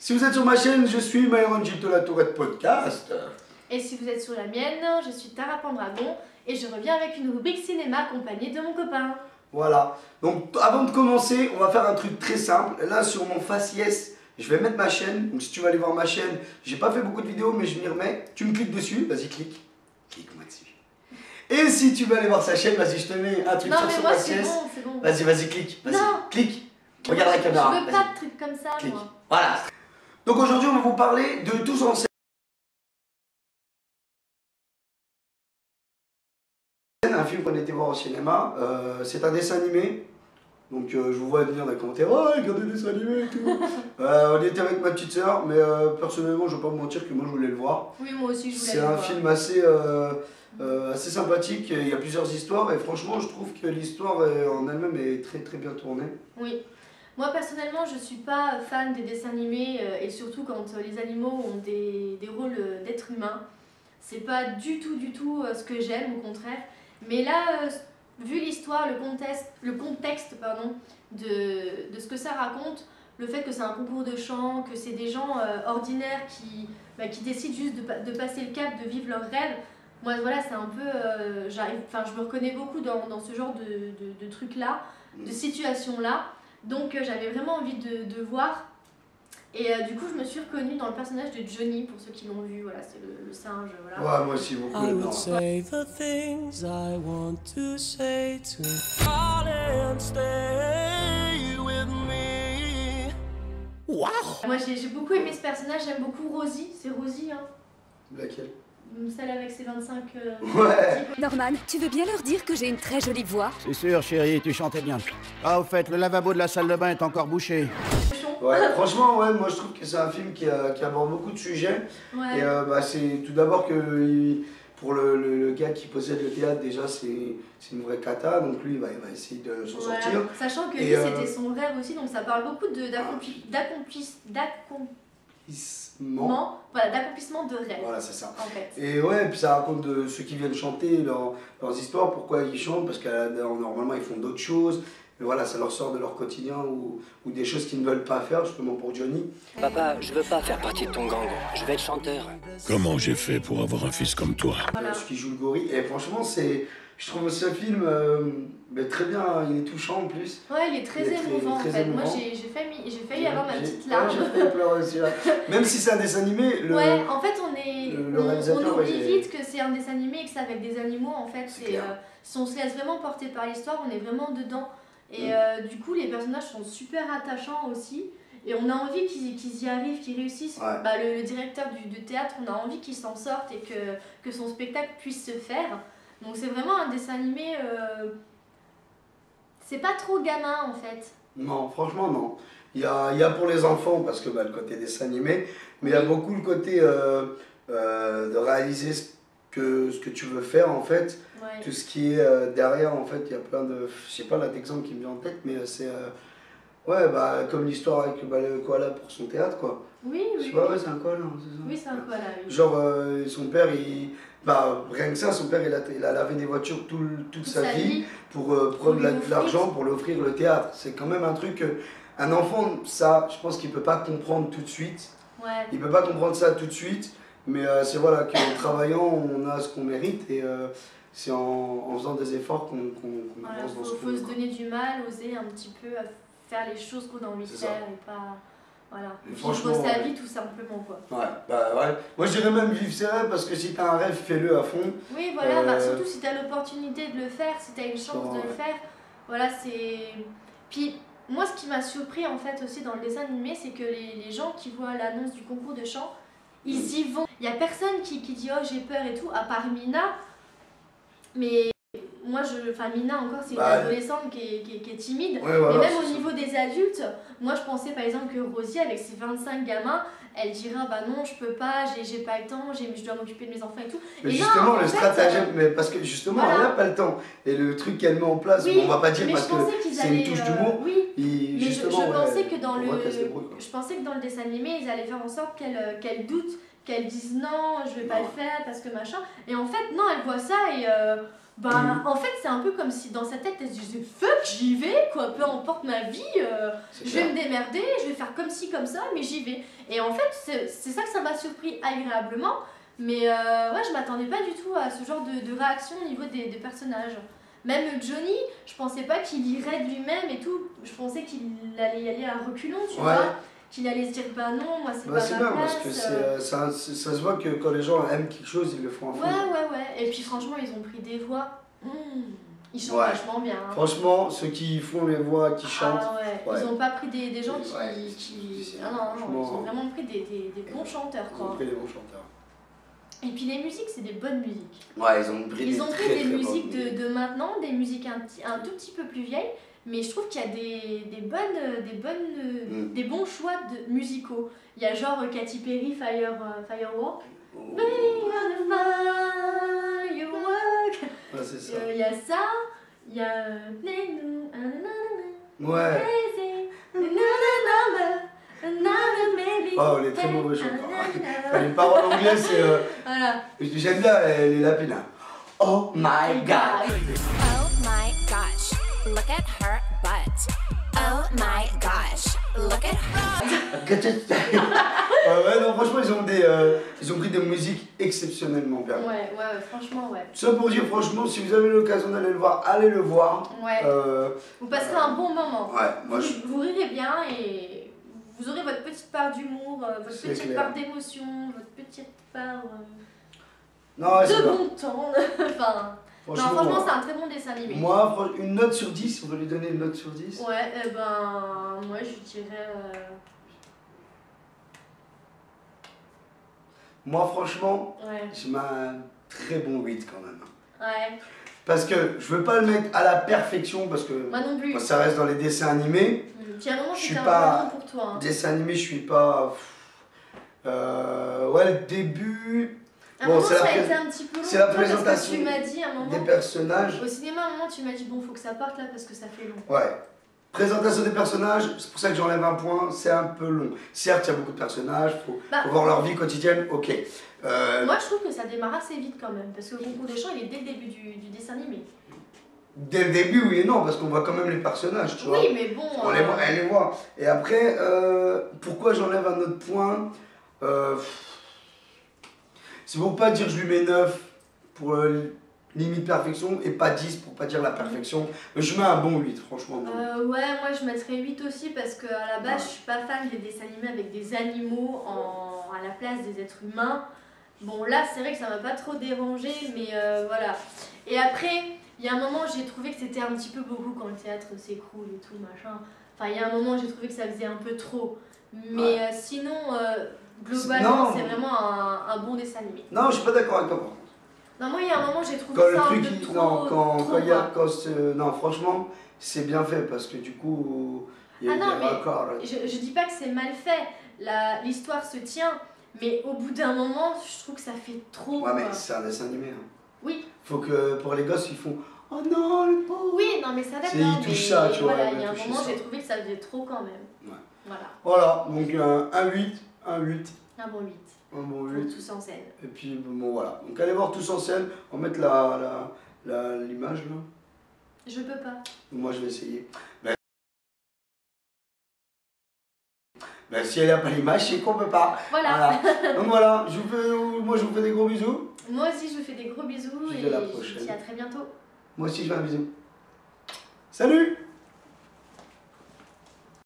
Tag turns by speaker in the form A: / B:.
A: Si vous êtes sur ma chaîne, je suis Myron Gito La Tourette Podcast.
B: Et si vous êtes sur la mienne, je suis Tara Pendragon et je reviens avec une rubrique cinéma accompagnée de mon copain.
A: Voilà, donc avant de commencer, on va faire un truc très simple. Là sur mon faciès, je vais mettre ma chaîne. Donc si tu vas aller voir ma chaîne, j'ai pas fait beaucoup de vidéos mais je m'y remets. Tu me cliques dessus, vas-y clique. Clique-moi dessus. Et si tu veux aller voir sa chaîne, vas-y je te mets un truc sur son faciès.
B: C'est bon.
A: Vas-y clique, vas-y, clique. Regarde la caméra.
B: Je veux pas de trucs comme ça,
A: clique.
B: moi.
A: Voilà. Donc aujourd'hui on va vous parler de Tous en scène. Un film qu'on était voir au cinéma, c'est un dessin animé. Donc je vous vois venir dans les commentaires, oh regardez le dessin animé et tout. On était avec ma petite soeur, mais personnellement je ne vais pas me mentir que moi je voulais le voir.
B: Oui, moi aussi je voulais
A: le voir. C'est un film assez sympathique, il y a plusieurs histoires et franchement je trouve que l'histoire en elle-même est très bien tournée.
B: Oui. Moi personnellement je ne suis pas fan des dessins animés et surtout quand les animaux ont des rôles d'êtres humains. C'est pas du tout ce que j'aime, au contraire. Mais là, vu l'histoire, le contexte de ce que ça raconte, le fait que c'est un concours de chant, que c'est des gens ordinaires qui décident juste de passer le cap, de vivre leurs rêves, moi voilà, c'est un peu, je me reconnais beaucoup dans ce genre de trucs-là, de situations-là, donc j'avais vraiment envie de voir. Et du coup, je me suis reconnue dans le personnage de Johnny, pour ceux qui l'ont vu, voilà, c'est le singe, voilà.
A: Ouais, moi aussi, beaucoup dedans.
B: Wow. Moi, j'ai beaucoup aimé ce personnage, j'aime beaucoup Rosie, c'est Rosie, hein.
A: Laquelle?
B: Celle avec ses 25...
A: Ouais.
C: Norman, tu veux bien leur dire que j'ai une très jolie voix?
D: C'est sûr, chérie, tu chantais bien. Ah, au fait, le lavabo de la salle de bain est encore bouché.
A: Ouais, franchement, ouais, moi je trouve que c'est un film qui aborde beaucoup de sujets. Ouais. Et c'est tout d'abord que pour le gars qui possède le théâtre, déjà c'est une vraie cata, donc lui il va essayer de s'en sortir.
B: Sachant que lui c'était son rêve aussi, donc ça parle beaucoup d'accomplissement de rêve.
A: Voilà, c'est ça.
B: En fait.
A: Et ouais, puis ça raconte de ceux qui viennent chanter leurs histoires, pourquoi ils chantent, parce que normalement ils font d'autres choses. Mais voilà, ça leur sort de leur quotidien ou des choses qu'ils ne veulent pas faire, justement pour Johnny.
E: Papa, je veux pas faire partie de ton gang, je vais être chanteur.
F: Comment j'ai fait pour avoir un fils comme toi?
B: Voilà.
A: Ce qui joue le gorille, et franchement, je trouve ce film très bien, il est touchant en plus.
B: Ouais, il est très émouvant en fait. Moi j'ai failli avoir ma petite larme.
A: Ouais, j'ai failli pleurer aussi là. Même si c'est un dessin animé,
B: ouais, en fait on oublie vite que c'est un dessin animé et que c'est avec des animaux en fait. Si on se laisse vraiment porter par l'histoire, on est vraiment dedans. Et du coup, les personnages sont super attachants aussi. Et on a envie qu'ils y arrivent, qu'ils réussissent. Ouais. Le directeur du théâtre, on a envie qu'il s'en sorte et que son spectacle puisse se faire. Donc c'est vraiment un dessin animé... c'est pas trop gamin en fait.
A: Non, franchement non. Il y a pour les enfants, parce que le côté dessin animé, mais il y a beaucoup le côté de réaliser ce que tu veux faire en fait. Ouais. Tout ce qui est derrière en fait, il y a plein de... Je sais pas là d'exemple qui me vient en tête, mais c'est... comme l'histoire avec le koala pour son théâtre quoi.
B: Oui.
A: Ouais, c'est un koala, c'est ça.
B: Oui, c'est un koala. Oui.
A: Genre son père, rien que ça, son père il a lavé des voitures toute sa vie pour prendre de l'argent pour lui offrir le théâtre. C'est quand même un truc... un enfant, ça, je pense qu'il peut pas comprendre tout de suite. Ouais. Il peut pas comprendre ça tout de suite. Mais c'est voilà qu'en travaillant, on a ce qu'on mérite et c'est en faisant des efforts qu'on avance dans ce
B: faut se donner du mal, oser un petit peu faire les choses qu'on a envie de faire et pas... Voilà, vivre sa vie tout simplement quoi.
A: Ouais, moi je dirais même vivre ses rêves parce que si t'as un rêve, fais-le à fond.
B: Oui voilà, surtout si t'as l'opportunité de le faire, si t'as une chance de le faire, voilà c'est... Puis moi ce qui m'a surpris en fait aussi dans le dessin animé, c'est que les gens qui voient l'annonce du concours de chant, ils y vont. Il n'y a personne qui dit oh j'ai peur et tout, à part Mina. Mais moi, Mina encore, c'est une adolescente qui est timide. Ouais, voilà, mais même au niveau des adultes, moi je pensais par exemple que Rosie, avec ses 25 gamins, elle dirait bah non, je peux pas, j'ai pas le temps, je dois m'occuper de mes enfants et tout.
A: Mais et justement, non, le stratagème, mais parce que justement, elle n'a pas le temps. Et le truc qu'elle met en place, on va pas dire parce que c'est une touche d'humour.
B: Oui, mais je pensais que dans le dessin animé, ils allaient faire en sorte qu'elle doute, qu'elle dise non, je vais pas le faire parce que machin. Et en fait, non, elle voit ça et Ben, en fait, c'est un peu comme si dans sa tête, elle se disait fuck, j'y vais, quoi, peu importe ma vie, je vais me démerder, je vais faire comme ci, comme ça, mais j'y vais. Et en fait, c'est ça que ça m'a surpris agréablement, mais ouais, je m'attendais pas du tout à ce genre de réaction au niveau des personnages. Même Johnny, je pensais pas qu'il irait de lui-même et tout, je pensais qu'il allait y aller à reculons, tu vois. Qu'il allait se dire bah non, moi c'est pas
A: c'est
B: ma
A: bien
B: place.
A: parce que ça se voit que quand les gens aiment quelque chose, ils le font à fond.
B: Ouais. Et puis franchement, ils ont pris des voix. Ils chantent vachement bien. Hein.
A: Franchement, ceux qui font les voix, qui chantent.
B: Ils ont pas pris des gens qui... Ah non, ils ont vraiment pris des bons chanteurs.
A: Ils ont pris des bons chanteurs.
B: Et puis les musiques, c'est des bonnes musiques.
A: Ouais, ils ont pris
B: des musiques de maintenant, des musiques un tout petit peu plus vieilles. Mais je trouve qu'il y a des bons choix musicaux. Il y a genre Katy Perry, Firework. Firework.
A: Ouais, c'est ça.
B: Il y a ça, il y a...
A: Ouais. Oh, elle est très mauvaise chanteur. Les paroles anglaises, c'est...
B: Voilà.
A: J'aime bien les lapins. Oh my god.
G: Oh my gosh, look at her butt. Oh my gosh, look at her.
A: Ouais, non, franchement, ils ont pris des musiques exceptionnellement bien.
B: Ouais, franchement, ouais.
A: Ça pour dire, franchement, si vous avez l'occasion d'aller le voir, allez le voir.
B: Ouais. Vous passerez un bon moment.
A: Ouais, moi
B: vous rirez bien et vous aurez votre petite part d'humour, votre petite part d'émotion, votre petite part de bon temps. Enfin, franchement, c'est un très bon dessin animé.
A: Moi, une note sur 10, on va lui donner une note sur 10.
B: Ouais, moi je dirais...
A: Moi, franchement, je mets un très bon 8 quand même.
B: Ouais.
A: Parce que je veux pas le mettre à la perfection, parce que
B: moi non plus.
A: Ça reste dans les dessins animés.
B: Puis à un moment, c'était un moment pour toi. Hein.
A: Dessin animé, je suis pas... ouais, le début...
B: Bon, ça a été un petit peu long.
A: C'est la présentation
B: tu m'as dit, à un moment,
A: des personnages.
B: Au cinéma, à un moment, tu m'as dit, bon, faut que ça parte là parce que ça fait long.
A: Ouais. Présentation des personnages, c'est pour ça que j'enlève un point, c'est un peu long. Certes, il y a beaucoup de personnages, faut voir leur vie quotidienne, ok.
B: Moi, je trouve que ça démarre assez vite quand même, parce que le concours des chants, il est dès le début du dessin animé.
A: Dès le début, oui et non, parce qu'on voit quand même les personnages, tu vois.
B: Oui, mais bon...
A: Elle les voit. Et après, pourquoi j'enlève un autre point c'est pour pas dire que je lui mets 9 pour limite perfection et pas 10 pour pas dire la perfection. Mais je mets un bon 8, franchement.
B: Ouais, moi je mettrais 8 aussi parce que à la base je suis pas fan des dessins animés avec des animaux à la place des êtres humains. Bon là c'est vrai que ça m'a pas trop dérangé mais voilà. Et après il y a un moment j'ai trouvé que c'était un petit peu beaucoup quand le théâtre s'écroule et tout machin. Enfin il y a un moment j'ai trouvé que ça faisait un peu trop. Mais sinon globalement c'est vraiment un bon dessin animé.
A: Non je suis pas d'accord avec toi par contre.
B: Non, moi, il y a un moment, j'ai trouvé ça un peu trop...
A: Non, franchement, c'est bien fait parce que du coup, il y a des raccords.
B: Je dis pas que c'est mal fait. L'histoire se tient, mais au bout d'un moment, je trouve que ça fait trop...
A: Ouais, mais c'est un dessin animé. Hein.
B: Oui.
A: Faut que, pour les gosses, ils font... Oh non, le pauvre.
B: Oui, non, mais ça d'accord.
A: Ils touchent ça, tu vois.
B: Voilà, il y a un moment, j'ai trouvé que ça faisait trop quand même.
A: Ouais.
B: Voilà,
A: donc un 8.
B: Un bon 8.
A: Un bon 8.
B: Tous en scène.
A: Et puis bon voilà. Donc allez voir Tous en scène. On va mettre l'image là.
B: Je peux pas.
A: Moi je vais essayer. Ben, si elle n'a pas l'image, c'est qu'on peut pas.
B: Voilà.
A: Donc voilà, moi je vous fais des gros bisous.
B: Moi aussi je vous fais des gros bisous et je vous dis à très bientôt.
A: Moi aussi je fais un bisou. Salut!